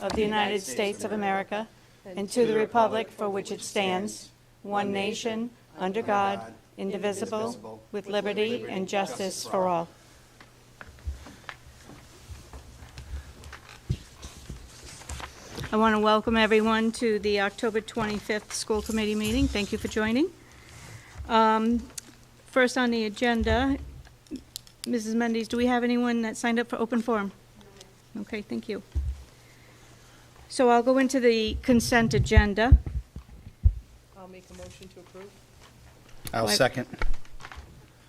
of the United States of America and to the republic for which it stands, one nation, under God, indivisible, with liberty and justice for all. I want to welcome everyone to the October 25th school committee meeting. Thank you for joining. First on the agenda, Mrs. Mendes, do we have anyone that signed up for open forum? Okay, thank you. So I'll go into the consent agenda. I'll make a motion to approve. I'll second.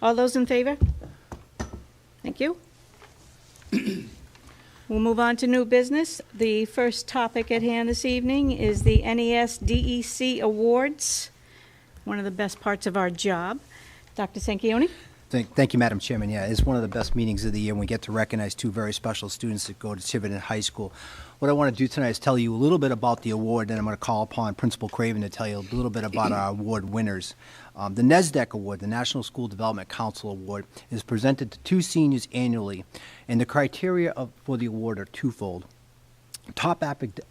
All those in favor? Thank you. We'll move on to new business. The first topic at hand this evening is the NESDEC Awards, one of the best parts of our job. Dr. Sanchioni? Thank you, Madam Chairman. Yeah, it's one of the best meetings of the year, and we get to recognize two very special students that go to Tiverton High School. What I want to do tonight is tell you a little bit about the award, and I'm going to call upon Principal Craven to tell you a little bit about our award winners. The NESDEC Award, the National School Development Council Award, is presented to two seniors annually, and the criteria for the award are twofold: top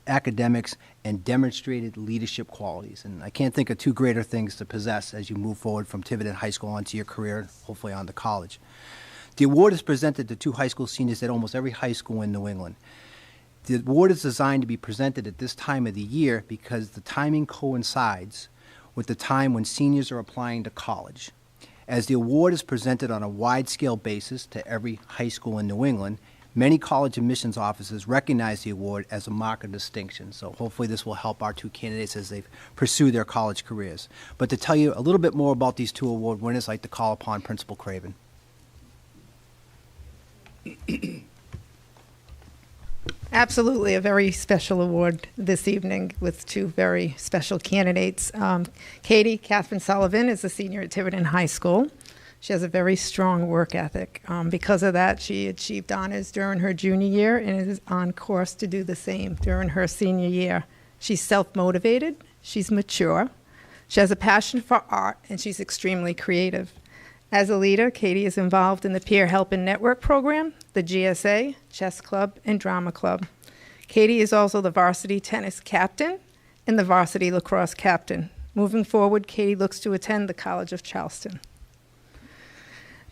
academics and demonstrated leadership qualities. And I can't think of two greater things to possess as you move forward from Tiverton High School onto your career, hopefully on to college. The award is presented to two high school seniors at almost every high school in New England. The award is designed to be presented at this time of the year because the timing coincides with the time when seniors are applying to college. As the award is presented on a wide-scale basis to every high school in New England, many college admissions offices recognize the award as a mark of distinction. So hopefully this will help our two candidates as they pursue their college careers. But to tell you a little bit more about these two award winners, I'd like to call upon Principal Craven. Absolutely, a very special award this evening with two very special candidates. Katie Catherine Sullivan is a senior at Tiverton High School. She has a very strong work ethic. Because of that, she achieved honors during her junior year and is on course to do the same during her senior year. She's self-motivated, she's mature, she has a passion for art, and she's extremely creative. As a leader, Katie is involved in the Peer Help and Network program, the GSA, chess club, and drama club. Katie is also the varsity tennis captain and the varsity lacrosse captain. Moving forward, Katie looks to attend the College of Charleston.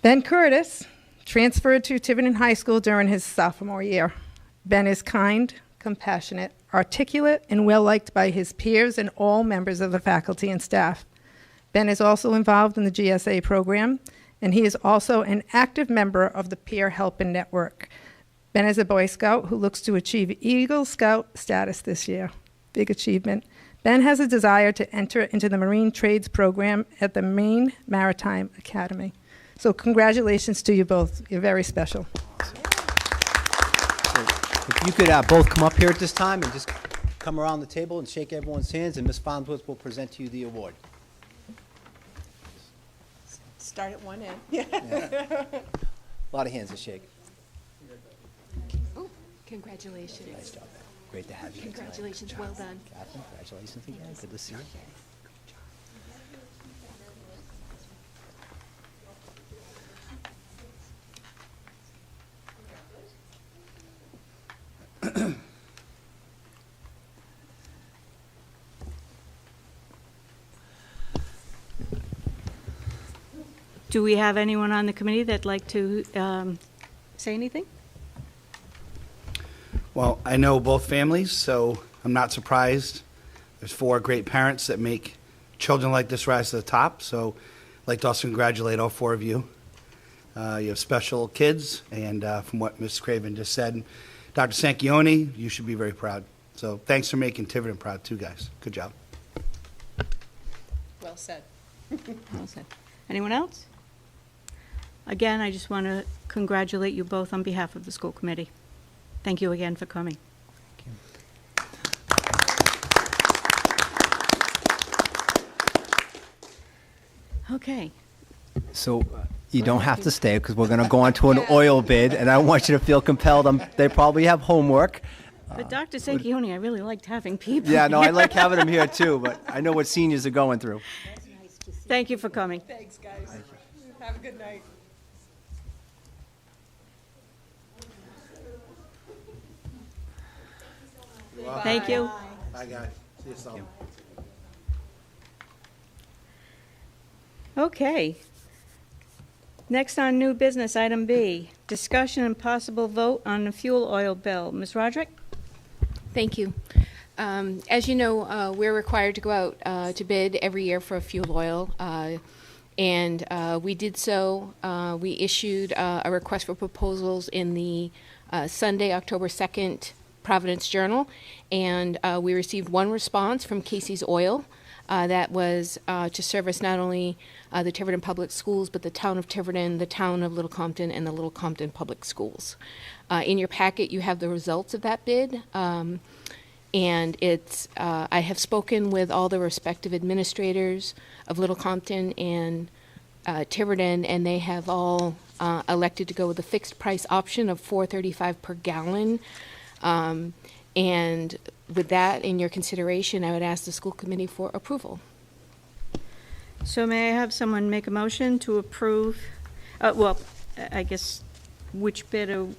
Ben Curtis transferred to Tiverton High School during his sophomore year. Ben is kind, compassionate, articulate, and well-liked by his peers and all members of the faculty and staff. Ben is also involved in the GSA program, and he is also an active member of the Peer Help and Network. Ben is a Boy Scout who looks to achieve Eagle Scout status this year. Big achievement. Ben has a desire to enter into the Marine Trades program at the Maine Maritime Academy. So congratulations to you both. You're very special. So if you could both come up here at this time and just come around the table and shake everyone's hands, and Ms. Farnsworth will present to you the award. Start at one end. Yeah. A lot of hands to shake. Oh, congratulations. Nice job. Great to have you. Congratulations, well done. Catherine, congratulations again. Good to see you. Do we have anyone on the committee that'd like to say anything? Well, I know both families, so I'm not surprised. There's four great parents that make children like this rise to the top, so I'd like to also congratulate all four of you. You have special kids, and from what Ms. Craven just said, Dr. Sanchioni, you should be very proud. So thanks for making Tiverton proud too, guys. Good job. Well said. Well said. Anyone else? Again, I just want to congratulate you both on behalf of the school committee. Thank you again for coming. Okay. So you don't have to stay because we're going to go on to an oil bid, and I want you to feel compelled. They probably have homework. But Dr. Sanchioni, I really liked having people. Yeah, no, I here. like having them here too, but I know what seniors are going through. Thank you for coming. Thanks, guys. Have a good night. Thank you. Bye, guys. See you soon. Okay. Next on new business, item B, discussion and possible vote on the fuel oil bill. Ms. Roderick? Thank you. As you know, we're required to go out to bid every year for fuel oil, and we did so. We issued a request for proposals in the Sunday, October 2nd, Providence Journal, and we received one response from Casey's Oil. That was to service not only the Tiverton Public Schools, but the town of Tiverton, the town of Little Compton, and the Little Compton Public Schools. In your packet, you have the results of that bid, and it's. I have spoken with all the respective administrators of Little Compton and Tiverton, and they have all elected to go with the fixed price option of $4.35 per gallon. And with that in your consideration, I would ask the school committee for approval. So may I have someone make a motion to approve, I guess, which bid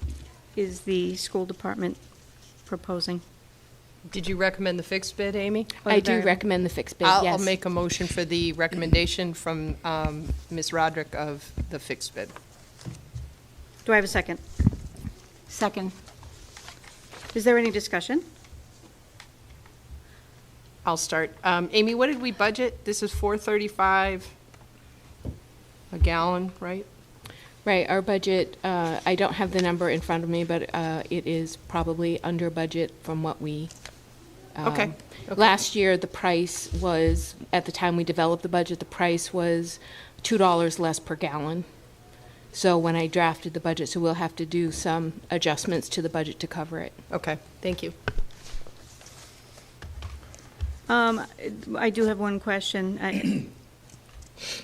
is the school department proposing? Did you recommend the fixed bid, Amy? Or I the do variable? recommend the fixed bid, I'll yes. make a motion for the recommendation from Ms. Roderick of the fixed bid. Do I have a second? Second. Is there any discussion? I'll start. Amy, what did we budget? This is $4.35 a gallon, right? Right, our budget, I don't have the number in front of me, but it is probably under budget from what we. Okay. Last year, the price was, at the time we developed the budget, the price was $2 less per gallon. So when I drafted the budget, so we'll have to do some adjustments to the budget to cover it. Okay, thank you. I do have one question, and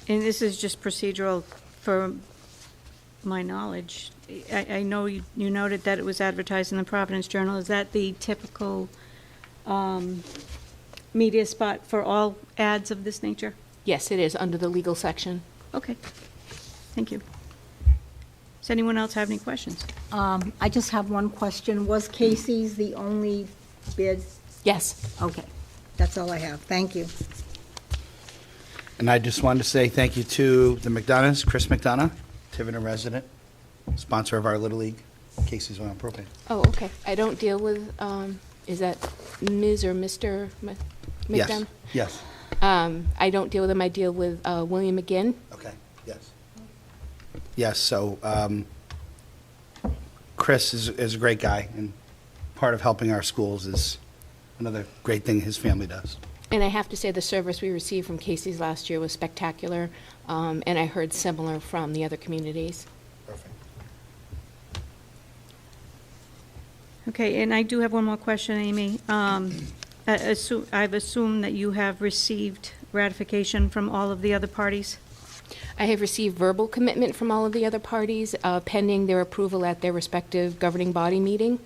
this is just procedural for my knowledge. I know you noted that it was advertised in the Providence Journal. Is that the typical media spot for all ads of this nature? Yes, it is, under the legal section. Okay, thank you. Does anyone else have any questions? I just have one question. Was Casey's the only bid? Yes. Okay, that's all I have. Thank you. And I just wanted to say thank you to the McDonoughs, Chris McDonough, Tiverton resident, sponsor of our Little League, Casey's Oil and Propane. Oh, okay. I don't deal with, is that Ms. or Mr. Yes, McDonough? yes, I don't deal with them. I deal with William McGinn. okay, yes. Yes, so Chris is a great guy, and part of helping our schools is another great thing his family does. And I have to say the service we received from Casey's last year was spectacular, and I heard similar from the other communities. Perfect. Okay, and I do have one more question, Amy. I've assumed that you have received ratification from all of the other parties? I have received verbal commitment from all of the other parties, pending their approval at their respective governing body meeting.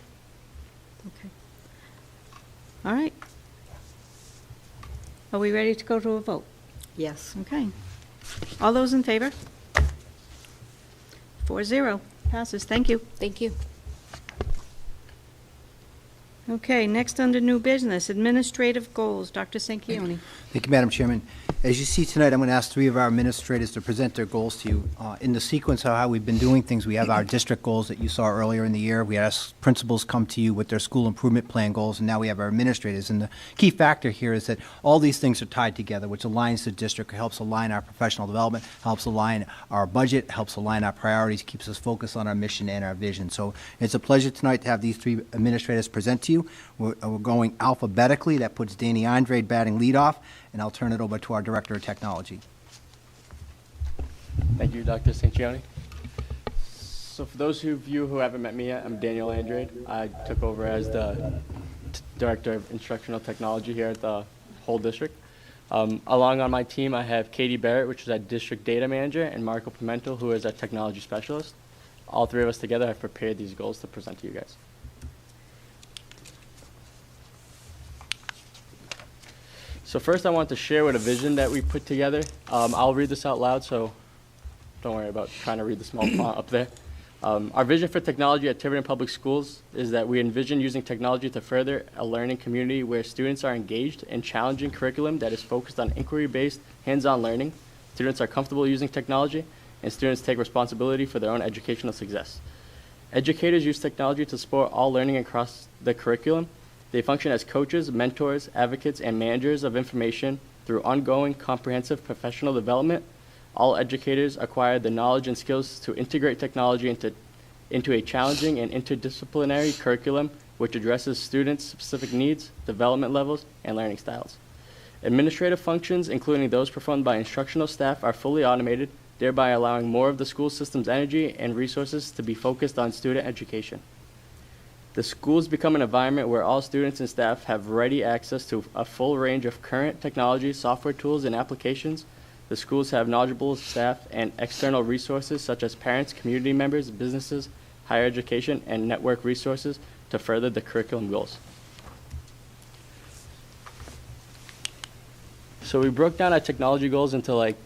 Okay. All right. Are we ready to go to a vote? Yes. Okay. All those in favor? 4-0, passes. Thank you. Thank you. Okay, next under new business, administrative goals. Dr. Sanchioni. Thank you, Madam Chairman. As you see tonight, I'm going to ask three of our administrators to present their goals to you. In the sequence of how we've been doing things, we have our district goals that you saw earlier in the year. We asked principals come to you with their school improvement plan goals, and now we have our administrators. And the key factor here is that all these things are tied together, which aligns the district, helps align our professional development, helps align our budget, helps align our priorities, keeps us focused on our mission and our vision. So it's a pleasure tonight to have these three administrators present to you. We're going alphabetically. That puts Danny Andrade batting leadoff, and I'll turn it over to our Director of Technology. Thank you, Dr. Sanchioni. So for those of you who haven't met me yet, I'm Daniel Andrade. I took over as the Director of Instructional Technology here at the whole district. Along on my team, I have Katie Barrett, which is our District Data Manager, and Marco Pimentel, who is our Technology Specialist. All three of us together have prepared these goals to present to you guys. So first I want to share with a vision that we put together. I'll read this out loud, so don't worry about trying to read the small font up there. Our vision for technology at Tiverton Public Schools is that we envision using technology to further a learning community where students are engaged in challenging curriculum that is focused on inquiry-based, hands-on learning. Students are comfortable using technology, and students take responsibility for their own educational success. Educators use technology to support all learning across the curriculum. They function as coaches, mentors, advocates, and managers of information through ongoing, comprehensive professional development. All educators acquire the knowledge and skills to integrate technology into a challenging and interdisciplinary curriculum which addresses students' specific needs, development levels, and learning styles. Administrative functions, including those performed by instructional staff, are fully automated, thereby allowing more of the school system's energy and resources to be focused on student education. The schools become an environment where all students and staff have ready access to a full range of current technology, software tools, and applications. The schools have knowledgeable staff and external resources such as parents, community members, businesses, higher education, and network resources to further the curriculum goals. So we broke down our technology goals into like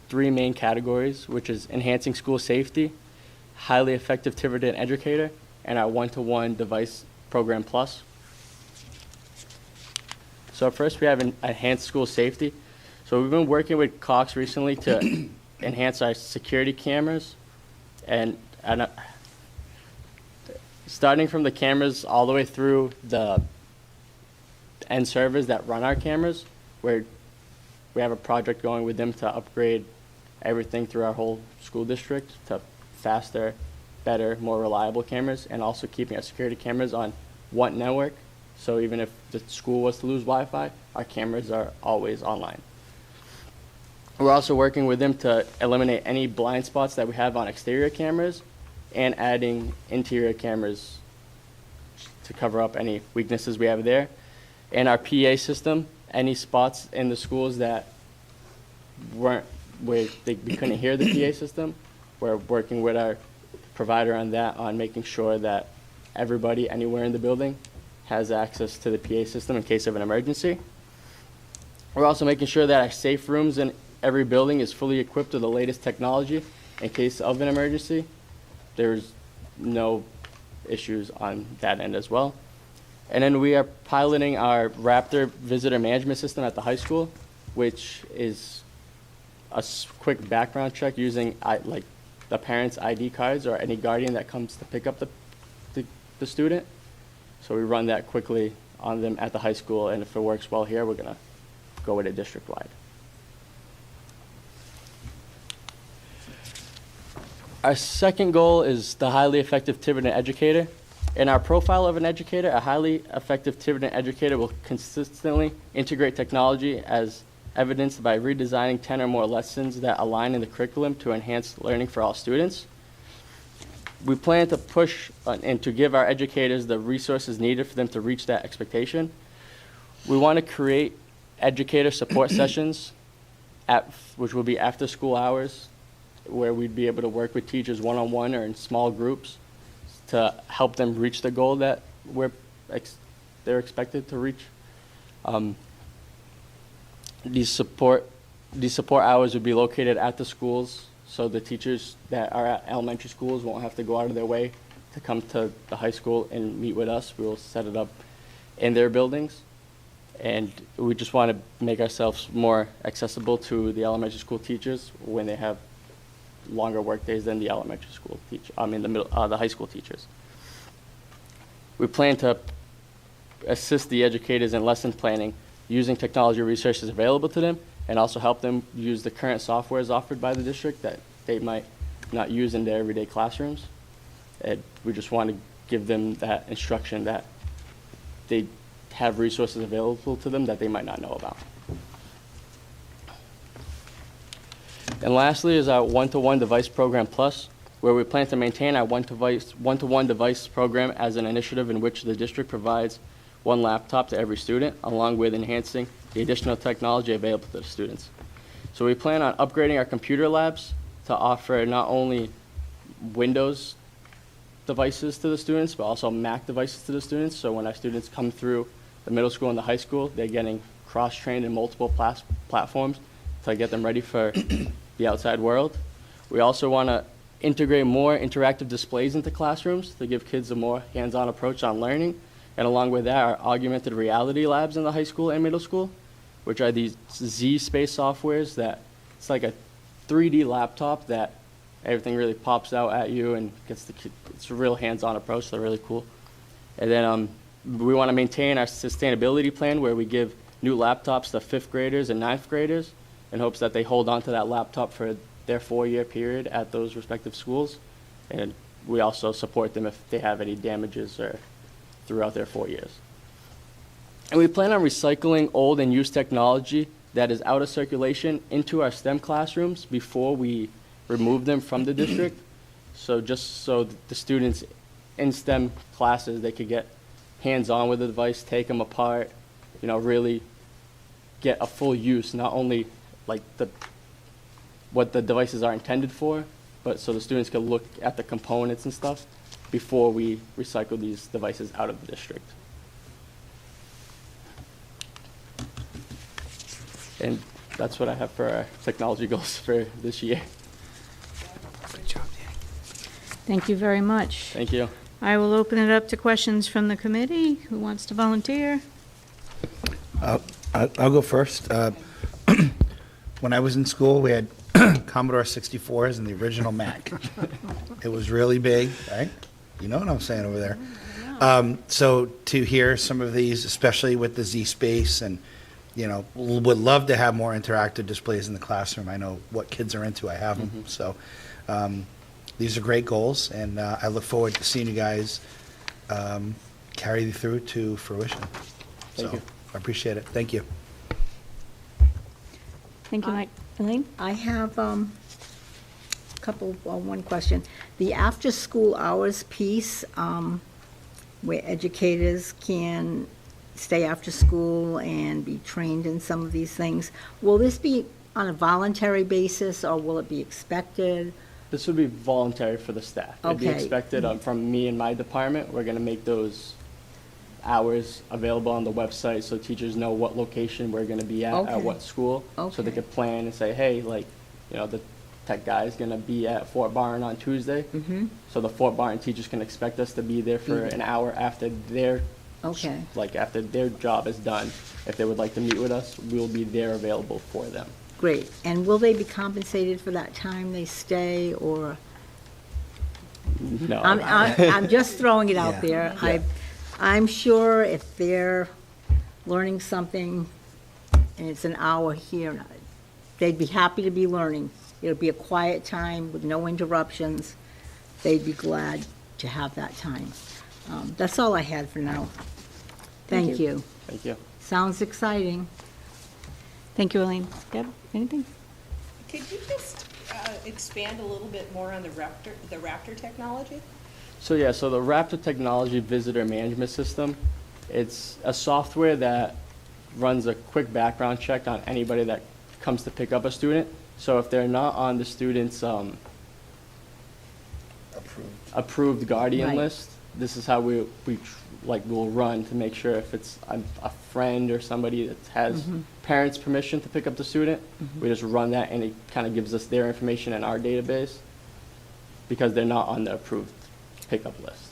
3 main categories, which is enhancing school safety, highly effective Tiverton Educator, and our one-to-one device program plus. So first we have enhanced school safety. So we've been working with Cox recently to enhance our security cameras, and starting from the cameras all the way through the end servers that run our cameras, where we have a project going with them to upgrade everything through our whole school district to faster, better, more reliable cameras, and also keeping our security cameras on one network. So even if the school was to lose Wi-Fi, our cameras are always online. We're also working with them to eliminate any blind spots that we have on exterior cameras and adding interior cameras to cover up any weaknesses we have there. And our PA system, any spots in the schools that we couldn't hear the PA system, we're working with our provider on that, on making sure that everybody anywhere in the building has access to the PA system in case of an emergency. We're also making sure that our safe rooms in every building is fully equipped with the latest technology in case of an emergency. There's no issues on that end as well. And then we are piloting our Raptor visitor management system at the high school, which is a quick background check using like the parents' ID cards or any guardian that comes to pick up the student. So we run that quickly on them at the high school, and if it works well here, we're gonna go with it district-wide. Our second goal is the highly effective Tiverton Educator. In our profile of an educator, a highly effective Tiverton Educator will consistently integrate technology as evidenced by redesigning 10 or more lessons that align in the curriculum to enhance learning for all students. We plan to push and to give our educators the resources needed for them to reach that expectation. We want to create educator support sessions, which will be after school hours, where we'd be able to work with teachers one-on-one or in small groups to help them reach the goal that they're expected to reach. These support hours would be located at the schools, so the teachers that are at elementary schools won't have to go out of their way to come to the high school and meet with us. We will set it up in their buildings, and we just want to make ourselves more accessible to the elementary school teachers when they have longer work days than the elementary school the high school teachers. We plan to assist the educators in lesson planning using technology resources available to them, and also help them use the current softwares offered by the district that they might not use in their everyday classrooms. And we just want to give them that instruction that they have resources available to them that they might not know about. And lastly is our one-to-one device program plus, where we plan to maintain our one-to-one device program as an initiative in which the district provides one laptop to every student, along with enhancing the additional technology available to the students. So we plan on upgrading our computer labs to offer not only Windows devices to the students, but also Mac devices to the students. So when our students come through the middle school and the high school, they're getting cross-trained in multiple platforms to get them ready for the outside world. We also want to integrate more interactive displays into classrooms to give kids a more hands-on approach on learning. And along with that, our augmented reality labs in the high school and middle school, which are these Z-Space softwares that it's like a 3D laptop that everything really pops out at you and gets the kid, it's a real hands-on approach. They're really cool. And then we want to maintain our sustainability plan where we give new laptops to 5th graders and 9th graders in hopes that they hold on to that laptop for their 4-year period at those respective schools. And we also support them if they have any damages or throughout their 4 years. And we plan on recycling old and used technology that is out of circulation into our STEM classrooms before we remove them from the district. So just so the students in STEM classes, they could get hands-on with the device, take them apart, you know, really get a full use, not only like what the devices are intended for, but so the students can look at the components and stuff before we recycle these devices out of the district. And that's what I have for our technology goals for this year. Good job, Danny. Thank you very much. Thank you. I will open it up to questions from the committee. Who wants to volunteer? I'll go first. When I was in school, we had Commodore 64s and the original Mac. It was really big, right? You know what I'm saying over there. So to hear some of these, especially with the Z-Space, and, you know, would love to have more interactive displays in the classroom. I know what kids are into. I have them. So these are great goals, and I look forward to seeing you guys carry you through to fruition. Thank you. I appreciate it. Thank you. Thank you, Mike. Elaine? I have one question. The after-school hours piece, where educators can stay after school and be trained in some of these things, will this be on a voluntary basis, or will it be expected? This would be voluntary for the staff. It'd be Okay. expected from me and my department. We're going to make those hours available on the website so teachers know what location we're going to be at Okay. what school. So they Okay. could plan and say, hey, like, you know, the tech guy is going to be at Fort Barn on Tuesday. Mm-hmm. So the Fort Barn teachers can expect us to be there for an hour after their Okay. after their job is done. If they would like to meet with us, we'll be there available for them. Great. And will they be compensated for that time they stay, or? No. I'm just throwing it out Yeah. there. Yeah. I'm sure if they're learning something and it's an hour here, they'd be happy to be learning. It'll be a quiet time with no interruptions. They'd be glad to have that time. That's all I had for now. Thank you. Thank you. Sounds exciting. Thank you, Elaine. Deb, anything? Could you just expand a little bit more on the Raptor technology? So yeah, so the Raptor Technology Visitor Management System, it's a software that runs a quick background check on anybody that comes to pick up a student. So if they're not on the student's approved guardian Right. list, this is how we'll run to make sure if it's a friend or somebody that has parents' permission to pick up the student, we just run that and it kind of gives us their information in our database because they're not on the approved pickup list.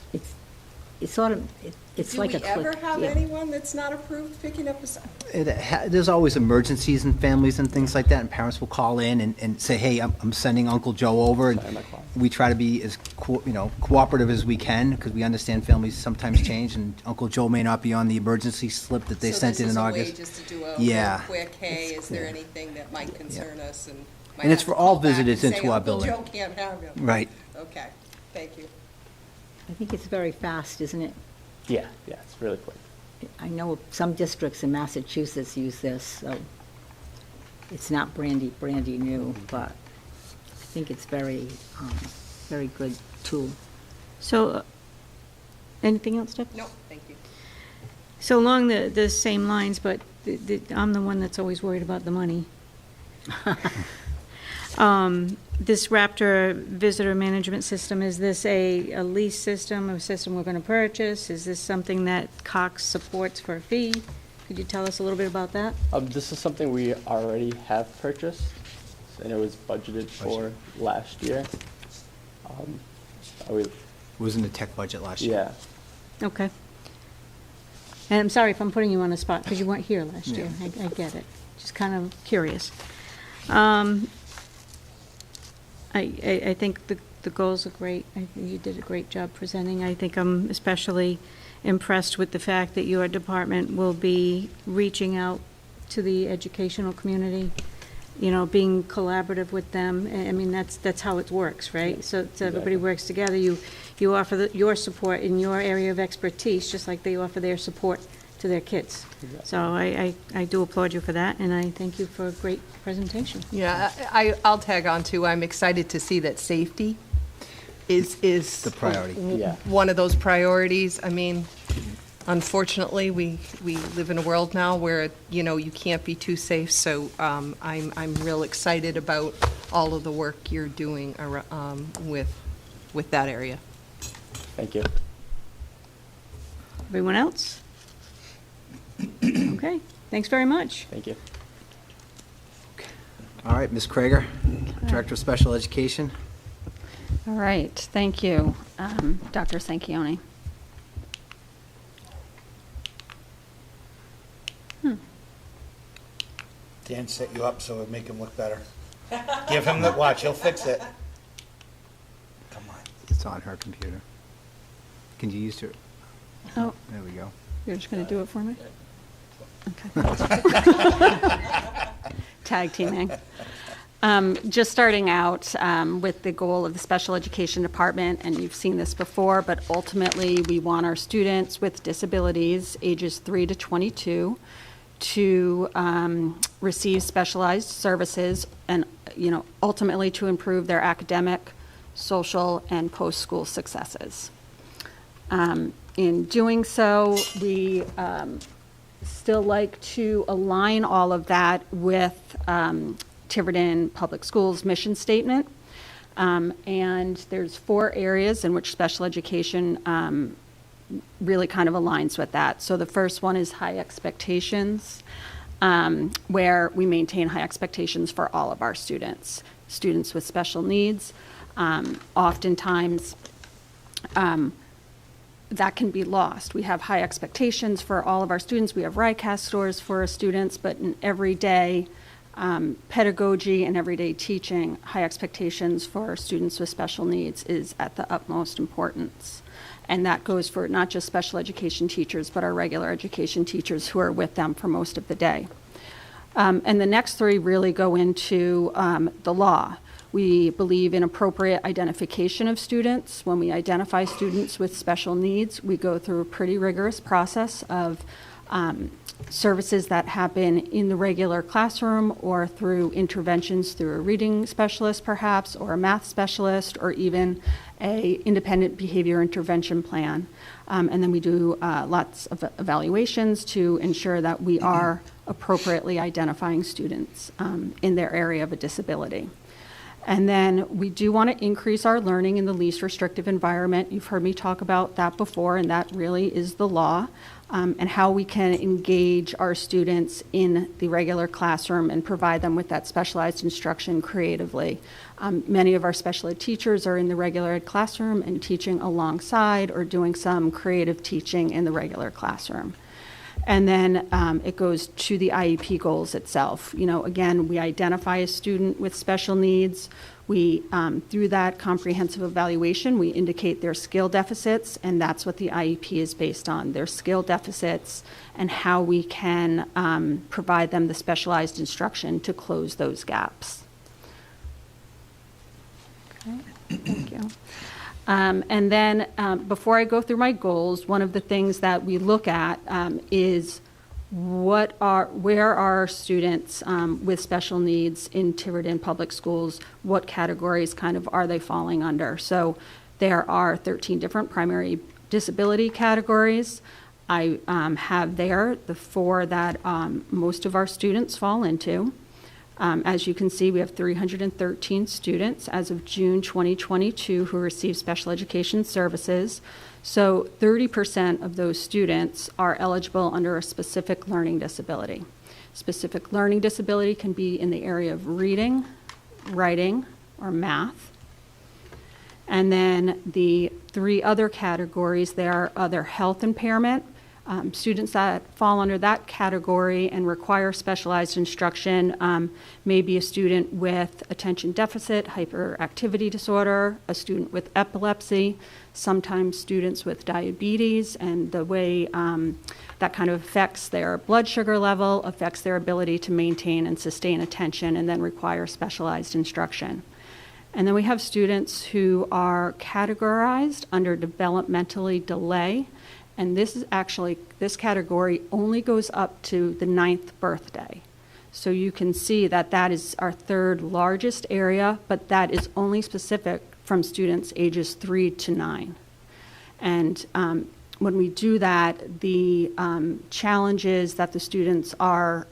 It's sort of, it's like a click. Do we ever have yeah. anyone that's not approved picking up a? There's always emergencies in families and things like that, and parents will call in and say, hey, I'm sending Uncle Joe over. And Sorry, my call. we try to be as cooperative as we can, because we understand families sometimes change, and Uncle Joe may not be on the emergency slip that they sent in August. So this is a way just to do a Yeah. real quick, hey, is there anything that might concern us? And might And it's have for to all call back visitors and into say, our Uncle building. Joe can't have him. Right. Okay, thank you. I think it's very fast, isn't it? Yeah, it's really quick. I know some districts in Massachusetts use this, so it's not brandy new, but I think it's very good tool. So, anything else, Deb? No, thank you. So along the same lines, but I'm the one that's always worried about the money. This Raptor visitor management system, is this a lease system, a system we're going to purchase? Is this something that Cox supports for a fee? Could you tell us a little bit about that? This is something we already have purchased, and it was budgeted for last year. I would, It was in the tech budget last year. yeah. Okay. And I'm sorry if I'm putting you on the spot, because you weren't here last year. I get it. Just kind of curious. I think the goals are great. I think you did a great job presenting. I think I'm especially impressed with the fact that your department will be reaching out to the educational community, you know, being collaborative with them. I mean, that's how it works, right? So everybody works together. You offer your support in your area of expertise, just like they offer their support to their kids. So I do applaud you for that, and I thank you for a great presentation. Yeah, I'll tag on too. I'm excited to see that safety is The priority. Yeah. one of those priorities. I mean, unfortunately, we live in a world now where, you know, you can't be too safe. So I'm real excited about all of the work you're doing with that area. Thank you. Everyone else? Okay, thanks very much. Thank you. All right, Ms. Krager, Director of Special Education. All right, thank you, Dr. Sanchioni. Dan set you up so it would make him look better. Give him the, watch, he'll fix it. Come on. It's on her computer. Can you use her? Oh, There we go. you're just going to do it for me? Okay. Tag teaming. Just starting out with the goal of the Special Education Department, and you've seen this before, but ultimately we want our students with disabilities ages 3 to 22 to receive specialized services and, you know, ultimately to improve their academic, social, and post-school successes. In doing so, we still like to align all of that with Tiverton Public Schools mission statement. And there's 4 areas in which special education really kind of aligns with that. So the first one is high expectations, where we maintain high expectations for all of our students. Students with special needs, oftentimes that can be lost. We have high expectations for all of our students. We have RICAS scores for our students, but in everyday pedagogy and everyday teaching, high expectations for our students with special needs is at the utmost importance. And that goes for not just special education teachers, but our regular education teachers who are with them for most of the day. And the next 3 really go into the law. We believe in appropriate identification of students. When we identify students with special needs, we go through a pretty rigorous process of services that happen in the regular classroom or through interventions through a reading specialist perhaps, or a math specialist, or even a independent behavior intervention plan. And then we do lots of evaluations to ensure that we are appropriately identifying students in their area of a disability. And then we do want to increase our learning in the least restrictive environment. You've heard me talk about that before, and that really is the law, and how we can engage our students in the regular classroom and provide them with that specialized instruction creatively. Many of our special ed teachers are in the regular ed classroom and teaching alongside or doing some creative teaching in the regular classroom. And then it goes to the IEP goals itself. You know, again, we identify a student with special needs. We, through that comprehensive evaluation, we indicate their skill deficits, and that's what the IEP is based on, their skill deficits and how we can provide them the specialized instruction to close those gaps. Okay, thank you. And then before I go through my goals, one of the things that we look at is where are our students with special needs in Tiverton Public Schools? What categories kind of are they falling under? So there are 13 different primary disability categories. I have there the 4 that most of our students fall into. As you can see, we have 313 students as of June 2022 who receive special education services. So 30% of those students are eligible under a specific learning disability. Specific learning disability can be in the area of reading, writing, or math. And then the three other categories, there are other health impairment. Students that fall under that category and require specialized instruction may be a student with attention deficit, hyperactivity disorder, a student with epilepsy, sometimes students with diabetes, and the way that kind of affects their blood sugar level, affects their ability to maintain and sustain attention, and then require specialized instruction. And then we have students who are categorized under developmentally delay. And this category only goes up to the 9th birthday. So you can see that that is our third largest area, but that is only specific from students ages 3 to 9. And when we do that, the challenges that the students are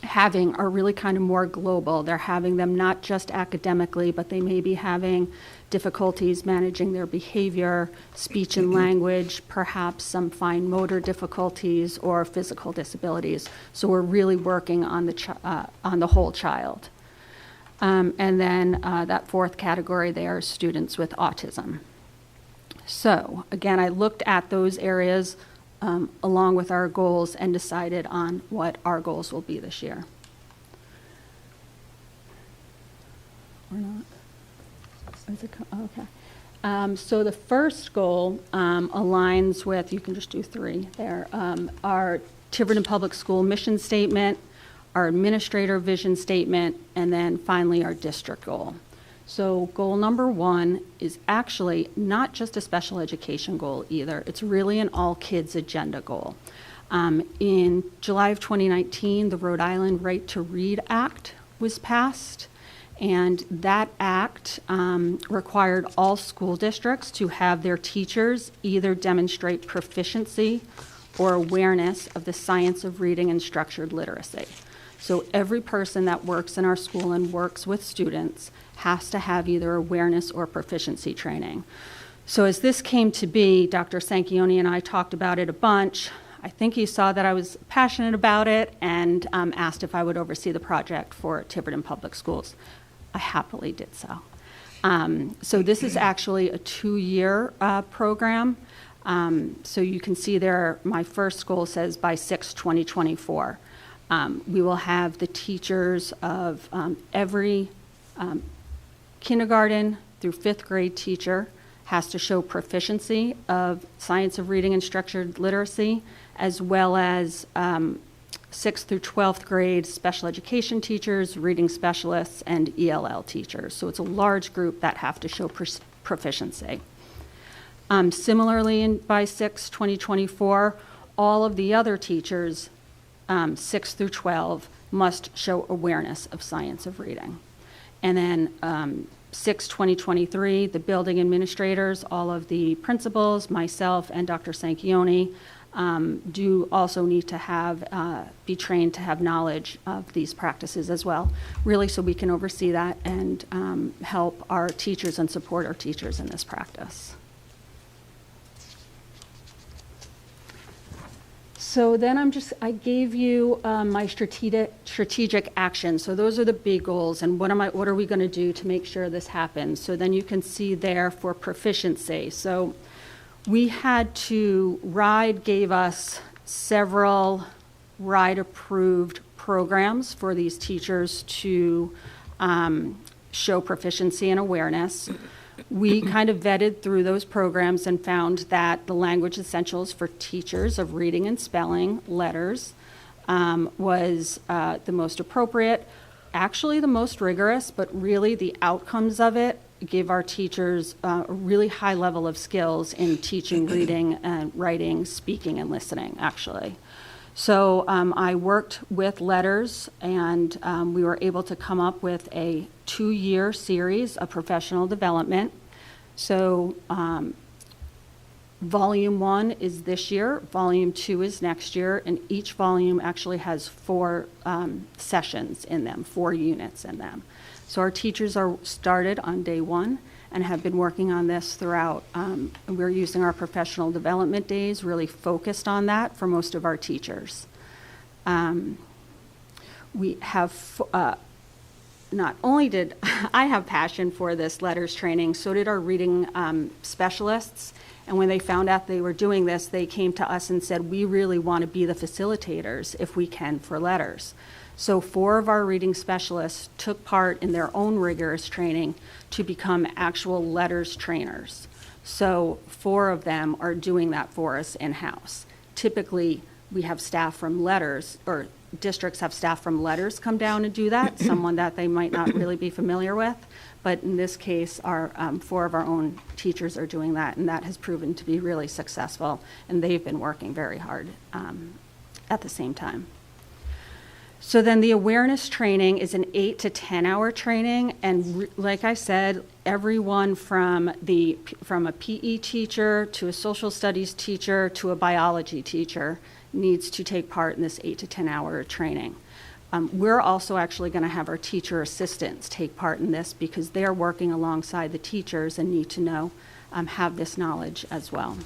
having are really kind of more global. They're having them not just academically, but they may be having difficulties managing their behavior, speech and language, perhaps some fine motor difficulties or physical disabilities. So we're really working on the whole child. And then that fourth category there is students with autism. So again, I looked at those areas along with our goals and decided on what our goals will be this year. Or not? Is it okay. So the first goal aligns with, you can just do three there, our Tiverton Public School mission statement, our administrator vision statement, and then finally our district goal. So goal number 1 is actually not just a special education goal either. It's really an all kids agenda goal. In July of 2019, the Rhode Island Right to Read Act was passed. And that act required all school districts to have their teachers either demonstrate proficiency or awareness of the science of reading and structured literacy. So every person that works in our school and works with students has to have either awareness or proficiency training. So as this came to be, Dr. Sanchioni and I talked about it a bunch. I think he saw that I was passionate about it and asked if I would oversee the project for Tiverton Public Schools. I happily did so. So this is actually a 2-year program. So you can see there, my first goal says by 6/2024. We will have the teachers of every kindergarten through 5th grade teacher has to show proficiency of science of reading and structured literacy, as well as 6th through 12th grade special education teachers, reading specialists, and ELL teachers. So it's a large group that have to show proficiency. Similarly, by 6/2024, all of the other teachers, 6 through 12, must show awareness of science of reading. And then 6/2023, the building administrators, all of the principals, myself, and Dr. Sanchioni do also need to have, be trained to have knowledge of these practices as well, really so we can oversee that and help our teachers and support our teachers in this practice. So then I gave you my strategic action. So those are the big goals, and what are we going to do to make sure this happens? So then you can see there for proficiency. So we had to, RIDE gave us several RIDE-approved programs for these teachers to show proficiency and awareness. We kind of vetted through those programs and found that the language essentials for teachers of reading and spelling letters was the most appropriate, actually the most rigorous, but really the outcomes of it give our teachers a really high level of skills in teaching reading and writing, speaking, and listening, actually. So I worked with letters, and we were able to come up with a 2-year series of professional development. So volume 1 is this year, volume 2 is next year, and each volume actually has 4 sessions in them, 4 units in them. So our teachers are started on day 1 and have been working on this throughout. We're using our professional development days, really focused on that for most of our teachers. We have not only did I have passion for this letters training, so did our reading specialists. And when they found out they were doing this, they came to us and said, we really want to be the facilitators if we can for letters. So 4 of our reading specialists took part in their own rigorous training to become actual letters trainers. So 4 of them are doing that for us in-house. Typically, we have staff from letters, or districts have staff from letters come down and do that, someone that they might not really be familiar with. But in this case, our 4 of our own teachers are doing that, and that has proven to be really successful, and they've been working very hard at the same time. So then the awareness training is an 8 to 10 hour training, and like I said, everyone from a PE teacher to a social studies teacher to a biology teacher needs to take part in this 8 to 10 hour training. We're also actually going to have our teacher assistants take part in this because they're working alongside the teachers and need to know, have this knowledge as well.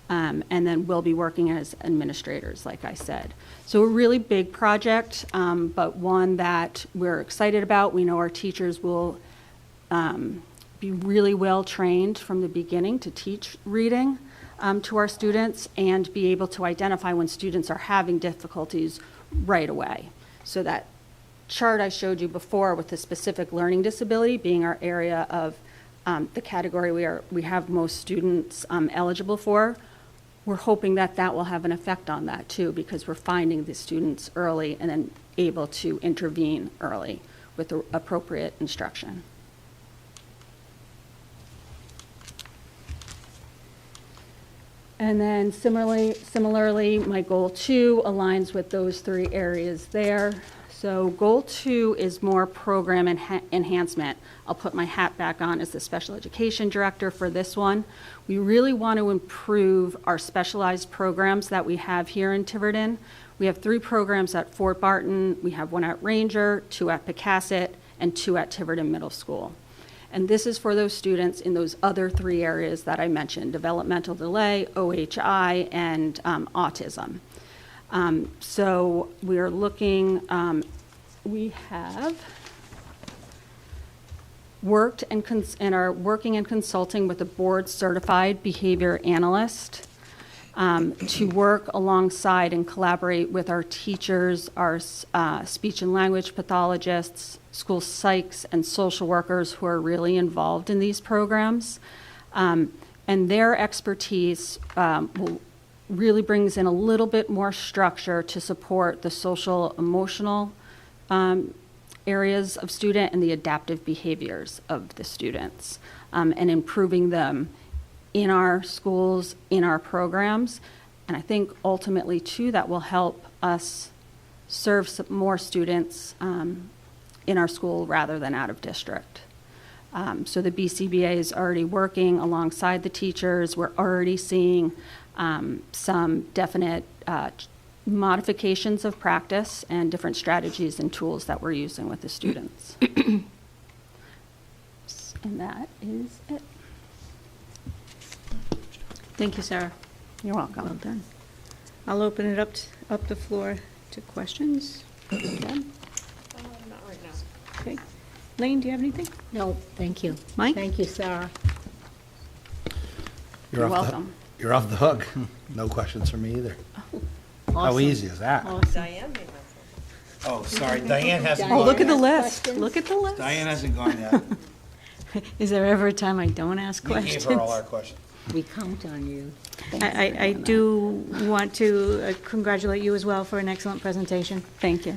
And then we'll be working as administrators, like I said. So a really big project, but one that we're excited about. We know our teachers will be really well trained from the beginning to teach reading to our students and be able to identify when students are having difficulties right away. So that chart I showed you before with the specific learning disability being our area of the category we have most students eligible for, we're hoping that that will have an effect on that too, because we're finding the students early and then able to intervene early with the appropriate instruction. And then similarly, my goal 2 aligns with those 3 areas there. So goal 2 is more program enhancement. I'll put my hat back on as the special education director for this one. We really want to improve our specialized programs that we have here in Tiverton. We have 3 programs at Fort Barton. We have 1 at Ranger, 2 at Pecasset, and 2 at Tiverton Middle School. And this is for those students in those other 3 areas that I mentioned, developmental delay, OHI, and autism. So we're looking, we have worked and are working and consulting with a board-certified behavior analyst to work alongside and collaborate with our teachers, our speech and language pathologists, school psychs, and social workers who are really involved in these programs. And their expertise really brings in a little bit more structure to support the social emotional areas of student and the adaptive behaviors of the students, and improving them in our schools, in our programs. And I think ultimately too, that will help us serve some more students in our school rather than out of district. So the BCBA is already working alongside the teachers. We're already seeing some definite modifications of practice and different strategies and tools that we're using with the students. And that is it. Thank you, Sarah. You're welcome. Well done. I'll open it up the floor to questions. Deb? Not right now. Okay. Lane, do you have anything? No, thank you. Mike? Thank you, Sarah. You're off the- welcome. You're off the hook. No questions from me either. How Awesome. easy is that? Awesome. Oh, sorry, Diane hasn't. Oh, look at the Diane has list. questions? Look at the list. Diane hasn't gone yet. Is there ever a time I don't ask We questions? gave her all our questions. We count on you. I do want to congratulate you as well for an excellent presentation. Thank you.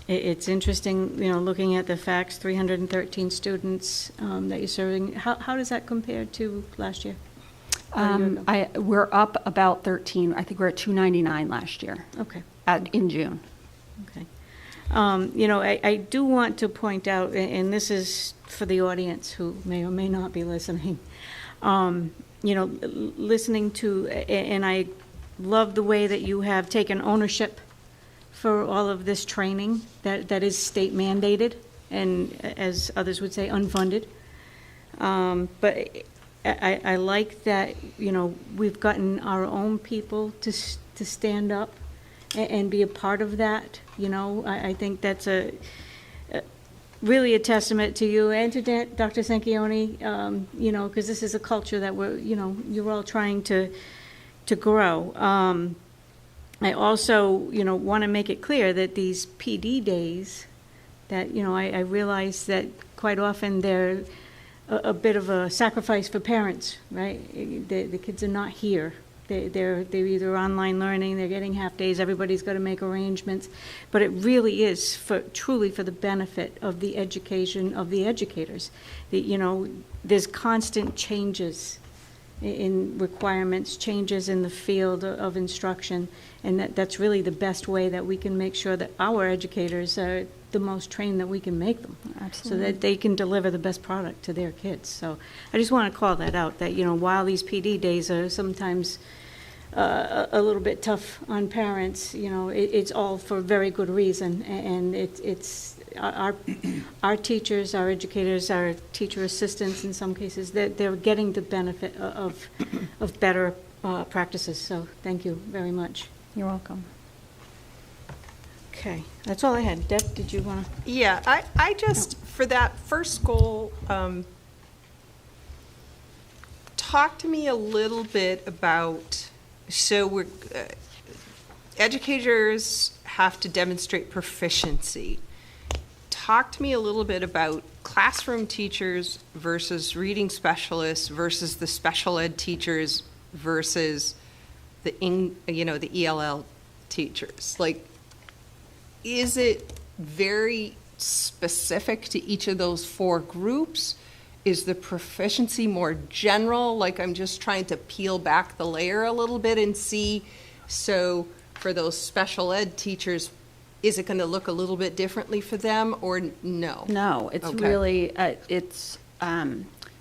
It's interesting, looking at the facts, 313 students that you're serving. How does that compare to last year? Or a year ago? We're up about 13. I think we're at 299 last year Okay. in June. Okay. I do want to point out, and this is for the audience who may or may not be listening, listening to, and I love the way that you have taken ownership for all of this training that is state mandated and, as others would say, unfunded. But I like that, we've gotten our own people to stand up and be a part of that, you know. I think that's really a testament to you and to Dr. Sanchioni, you know, because this is a culture that you're all trying to grow. I also, you know, want to make it clear that these PD days, that, you know, I realize that quite often they're a bit of a sacrifice for parents, right? The kids are not here. They're either online learning, they're getting half days, everybody's got to make arrangements. But it really is truly for the benefit of the education of the educators. You know, there's constant changes in requirements, changes in the field of instruction, and that's really the best way that we can make sure that our educators are the most trained that we can make them. Absolutely. So that they can deliver the best product to their kids. So I just want to call that out, that, you know, while these PD days are sometimes a little bit tough on parents, you know, it's all for very good reason, and it's our teachers, our educators, our teacher assistants, in some cases, they're getting the benefit of better practices. So thank you very much. You're welcome. Okay, that's all I had. Deb, did you want to? Yeah, I just, for that first goal, talk to me a little bit about, so educators have to demonstrate proficiency. Talk to me a little bit about classroom teachers versus reading specialists versus the special ed teachers versus the ELL teachers. Like, is it very specific to each of those four groups? Is the proficiency more general? Like, I'm just trying to peel back the layer a little bit and see. So for those special ed teachers, is it going to look a little bit differently for them, or no? No, it's Okay. really, it's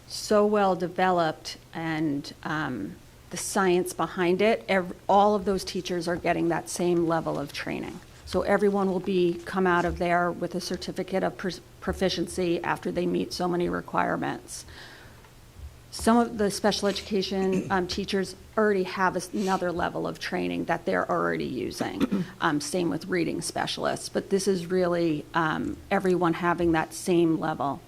so well developed, and the science behind it, all of those teachers are getting that same level of training. So everyone will come out of there with a certificate of proficiency after they meet so many requirements. Some of the special education teachers already have another level of training that they're already using. Same with reading specialists, but this is really everyone having that same level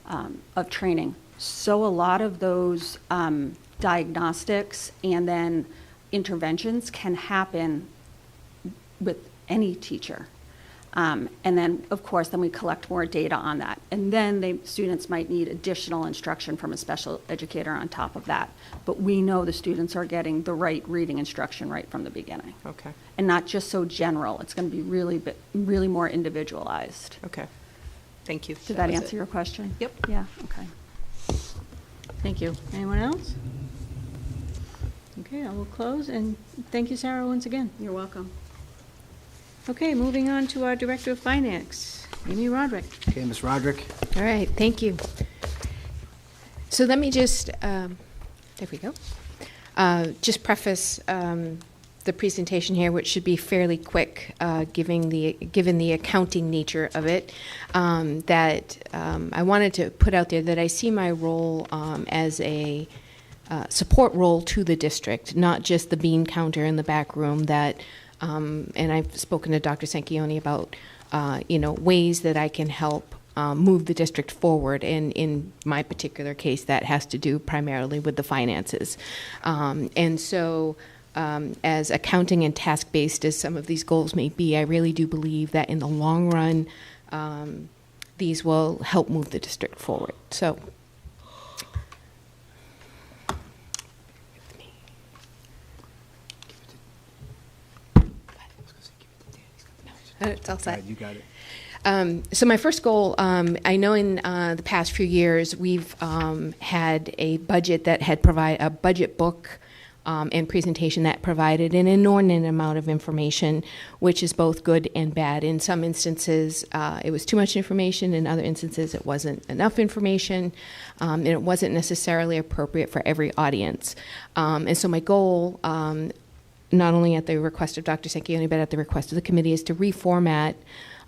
of training. So a lot of those diagnostics and then interventions can happen with any teacher. And then, of course, then we collect more data on that. And then students might need additional instruction from a special educator on top of that. But we know the students are getting the right reading instruction right from the beginning. Okay. And not just so general. It's going to be really more individualized. Okay. Thank you. Did that was answer it. your question? Yep. Yeah, okay. Thank you. Anyone else? Okay, I will close, and thank you, Sarah, once again. You're welcome. Okay, moving on to our Director of Finance, Amy Roderick. Okay, Ms. Roderick. All right, thank you. So let me just, there we go. Just preface the presentation here, which should be fairly quick, given the accounting nature of it. I wanted to put out there that I see my role as a support role to the district, not just the bean counter in the back room that. And I've spoken to Dr. Sanchioni about, ways that I can help move the district forward. And in my particular case, that has to do primarily with the finances. And so as accounting and task-based as some of these goals may be, I really do believe that in the long run, these will help move the district forward. So. It's all set. You got it. So my first goal, I know in the past few years we've had a budget that had a budget book and presentation that provided an inordinate amount of information, which is both good and bad. In some instances, it was too much information. In other instances, it wasn't enough information, and it wasn't necessarily appropriate for every audience. And so my goal, not only at the request of Dr. Sanchioni, but at the request of the committee, is to reformat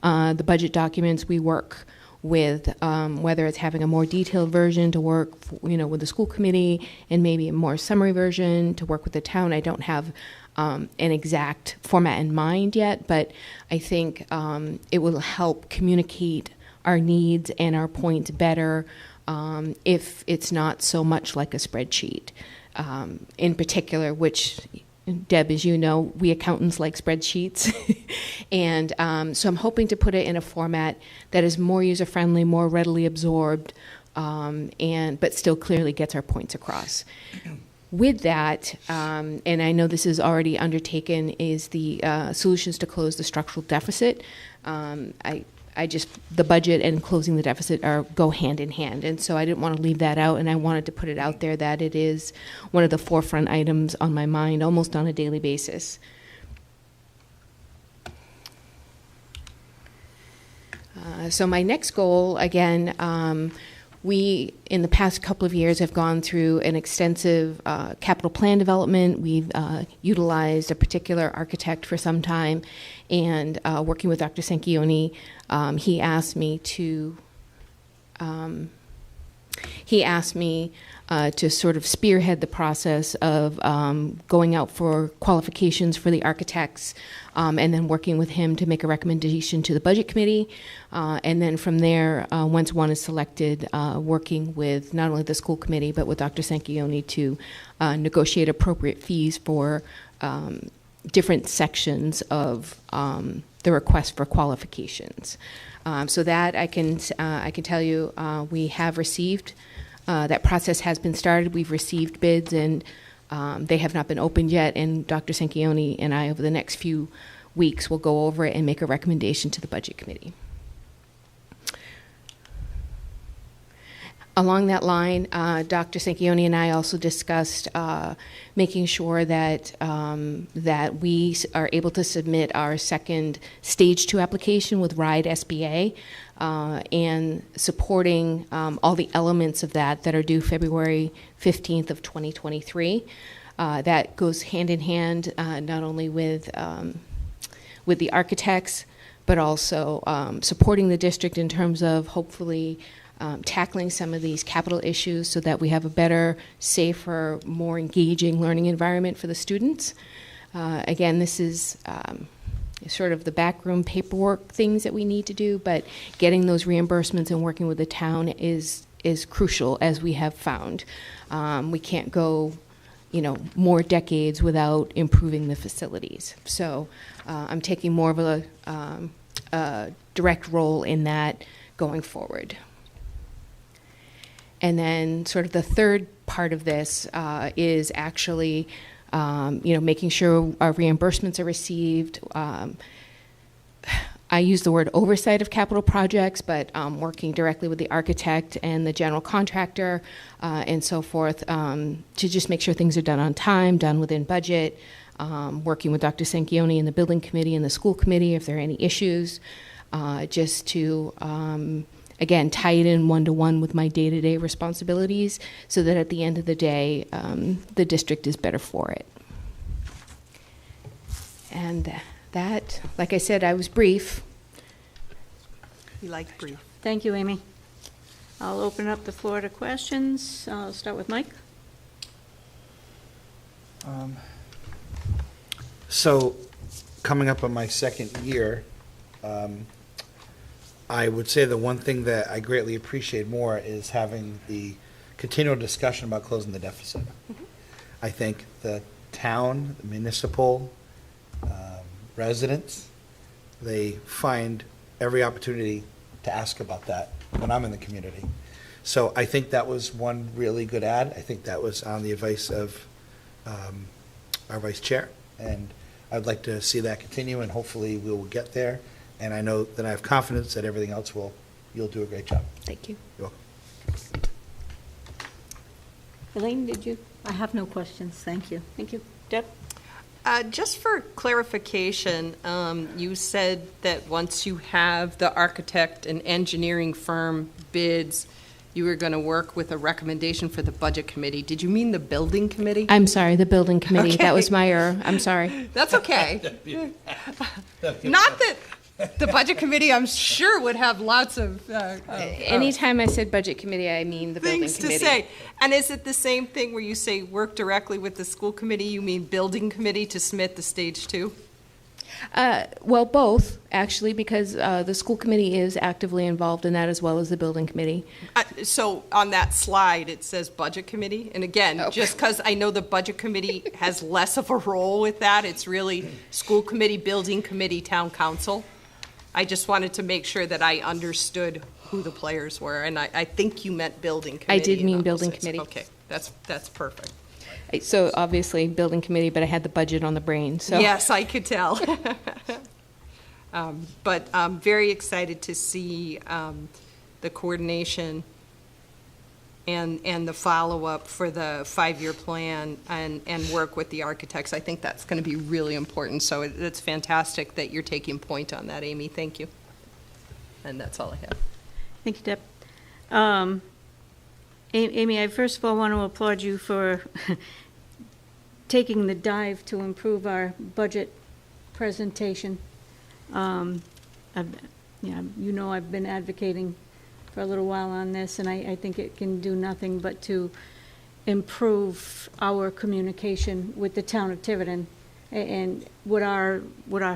the budget documents we work with, whether it's having a more detailed version to work, with the school committee, and maybe a more summary version to work with the town. I don't have an exact format in mind yet, but I think it will help communicate our needs and our points better if it's not so much like a spreadsheet. In particular, which, Deb, as you know, we accountants like spreadsheets. And so I'm hoping to put it in a format that is more user-friendly, more readily absorbed, but still clearly gets our points across. With that, and I know this is already undertaken, is the solutions to close the structural deficit. The budget and closing the deficit go hand in hand, and so I didn't want to leave that out, and I wanted to put it out there that it is one of the forefront items on my mind almost on a daily basis. So my next goal, again, we, in the past couple of years, have gone through an extensive capital plan development. We've utilized a particular architect for some time, and working with Dr. Sanchioni, he asked me to sort of spearhead the process of going out for qualifications for the architects, and then working with him to make a recommendation to the budget committee. And then from there, once one is selected, working with not only the school committee, but with Dr. Sanchioni to negotiate appropriate fees for different sections of the request for qualifications. So that I can tell you we have received. That process has been started. We've received bids, and they have not been opened yet. And Dr. Sanchioni and I, over the next few weeks, will go over it and make a recommendation to the budget committee. Along that line, Dr. Sanchioni and I also discussed making sure that that we are able to submit our second Stage 2 application with RIDE SBA, and supporting all the elements of that are due February 15th of 2023. That goes hand in hand not only with the architects, but also supporting the district in terms of hopefully tackling some of these capital issues so that we have a better, safer, more engaging learning environment for the students. Again, this is sort of the backroom paperwork things that we need to do, but getting those reimbursements and working with the town is crucial, as we have found. We can't go, more decades without improving the facilities. So I'm taking more of a direct role in that going forward. And then sort of the third part of this is actually, making sure our reimbursements are received. I use the word oversight of capital projects, but working directly with the architect and the general contractor and so forth to just make sure things are done on time, done within budget, working with Dr. Sanchioni and the building committee and the school committee if there are any issues, just to again, tie it in one-to-one with my day-to-day responsibilities so that at the end of the day, the district is better for it. And that, like I said, I was brief. You like brief. Thank you, Amy. I'll open up the floor to questions. I'll start with Mike. So, coming up on my second year, I would say the one thing that I greatly appreciate more is having the continual discussion about closing the deficit. Mm-hmm. I think the town, the municipal residents, they find every opportunity to ask about that when I'm in the community. So I think that was one really good ad. I think that was on the advice of our vice chair, and I'd like to see that continue, and hopefully we will get there. And I know that I have confidence that everything else you'll do a great job. Thank you. You're welcome. Elaine, did you? I have no questions, thank you. Thank you. Deb? Just for clarification, you said that once you have the architect and engineering firm bids, you were going to work with a recommendation for the budget committee. Did you mean the building committee? I'm sorry, the building committee. Okay. That was my error. I'm sorry. That's okay. Not that The budget committee, I'm sure, would have lots of Anytime I said budget committee, I mean the building things to committee. say. And is it the same thing where you say work directly with the school committee? You mean building committee to submit the stage 2? Well, both, actually, because the school committee is actively involved in that as well as the building committee. So on that slide, it says budget committee. And again, just because I know the budget committee has less of a role with that, it's really school committee, building committee, town council. I just wanted to make sure that I understood who the players were, and I think you meant building committee. I did mean in building opposites. committee. Okay, that's perfect. So obviously, building committee, but I had the budget on the brain, so. Yes, I could tell. But I'm very excited to see the coordination and the follow-up for the 5-year plan and work with the architects. I think that's going to be really important. So it's fantastic that you're taking point on that, Amy. Thank you. And that's all I have. Thank you, Deb. Amy, I first of all want to applaud you for taking the dive to improve our budget presentation. I've been advocating for a little while on this, and I think it can do nothing but to improve our communication with the town of Tiverton and what our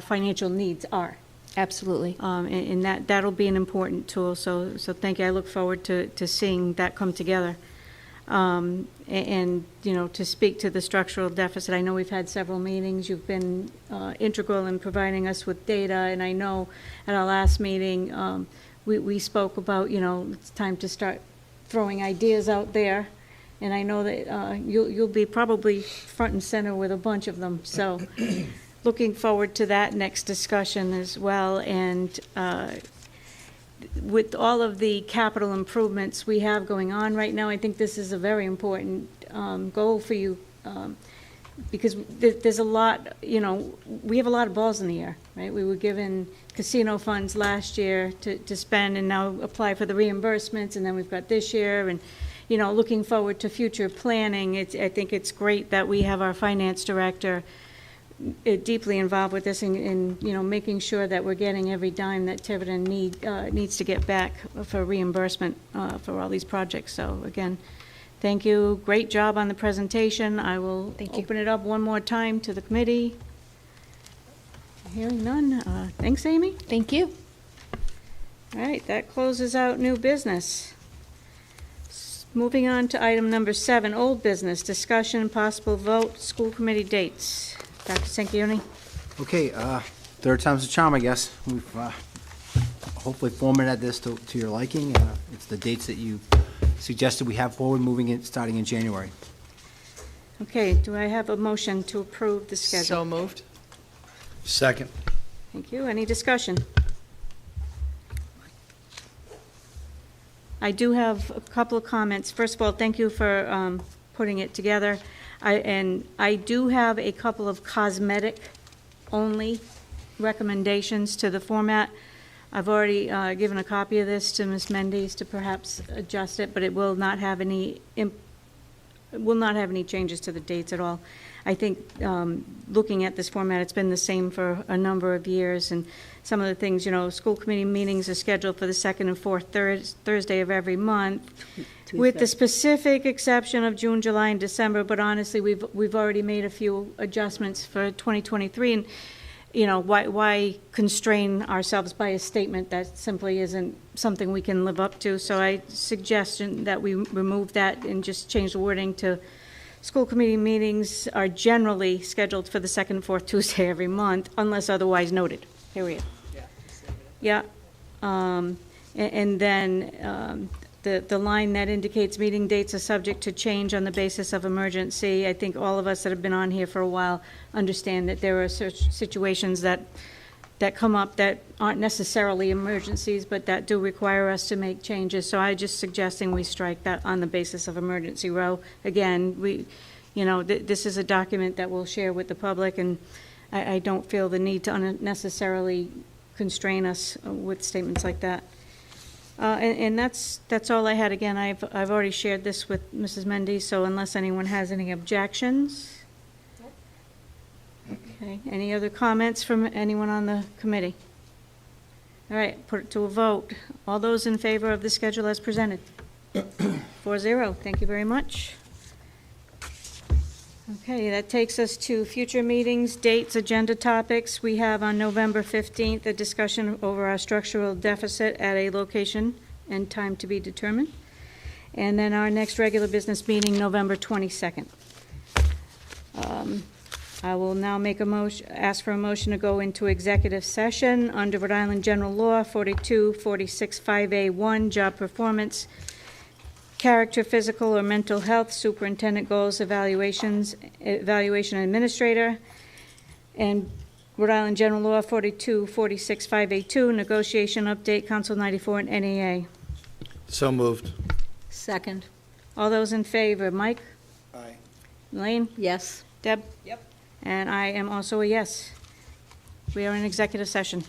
financial needs are. Absolutely. And that'll be an important tool, so thank you. I look forward to seeing that come together. And to speak to the structural deficit, I know we've had several meetings. You've been integral in providing us with data, and I know at our last meeting, we spoke about, it's time to start throwing ideas out there, and I know that you'll be probably front and center with a bunch of them, so looking forward to that next discussion as well. And with all of the capital improvements we have going on right now, I think this is a very important goal for you, because there's a lot, we have a lot of balls in the air, right? We were given casino funds last year to spend and now apply for the reimbursements, and then we've got this year, and, looking forward to future planning. I think it's great that we have our finance director deeply involved with this and making sure that we're getting every dime that Tiverton needs to get back for reimbursement for all these projects. So again, thank you. Great job on the presentation. I will open it up one more time to the committee. Hearing none. Thanks, Amy. Thank you. All right, that closes out new business. Moving on to item number 7, old business, discussion and possible vote, school committee dates. Dr. Sanchioni? Okay, third time's a charm, I guess. We've hopefully formatted this to your liking. It's the dates that you suggested we have forward, moving it, starting in January. Okay, do I have a motion to approve the schedule? So moved. Second. Thank you. Any discussion? I do have a couple of comments. First of all, thank you for putting it together. I do have a couple of cosmetic-only recommendations to the format. I've already given a copy of this to Ms. Mendes to perhaps adjust it, but it will not have any changes to the dates at all. I think looking at this format, it's been the same for a number of years, and some of the things, school committee meetings are scheduled for the second and fourth Thursday of every month, with the specific exception of June, July, and December. But honestly, we've already made a few adjustments for 2023, and why constrain ourselves by a statement that simply isn't something we can live up to? So I suggest that we remove that and just change the wording to school committee meetings are generally scheduled for the second and fourth Tuesday every month, unless otherwise noted. Period. Yeah. And then the line that indicates meeting dates are subject to change on the basis of emergency. I think all of us that have been on here for a while understand that there are such situations that come up that aren't necessarily emergencies, but that do require us to make changes. So I'm just suggesting we strike that on the basis of emergency row. Again, this is a document that we'll share with the public, and I don't feel the need to unnecessarily constrain us with statements like that. And that's all I had. Again, I've already shared this with Mrs. Mendes, so unless anyone has any objections. Okay, any other comments from anyone on the committee? All right, put it to a vote. All those in favor of the schedule as presented? 4-0. Thank you very much. Okay, that takes us to future meetings, dates, agenda topics. We have on November 15th a discussion over our structural deficit at a location and time to be determined. And then our next regular business meeting, November 22nd. I will now make a motion, ask for a motion to go into executive session under Rhode Island General Law 42465A1, job performance, character, physical, or mental health, superintendent goals, evaluation administrator, and Rhode Island General Law 42465A2, negotiation update, Council 94 and NEA. So moved. Second, All those in favor, Mike? Aye. Elaine? yes. Deb? Yep. And I am also a yes. We are in executive session.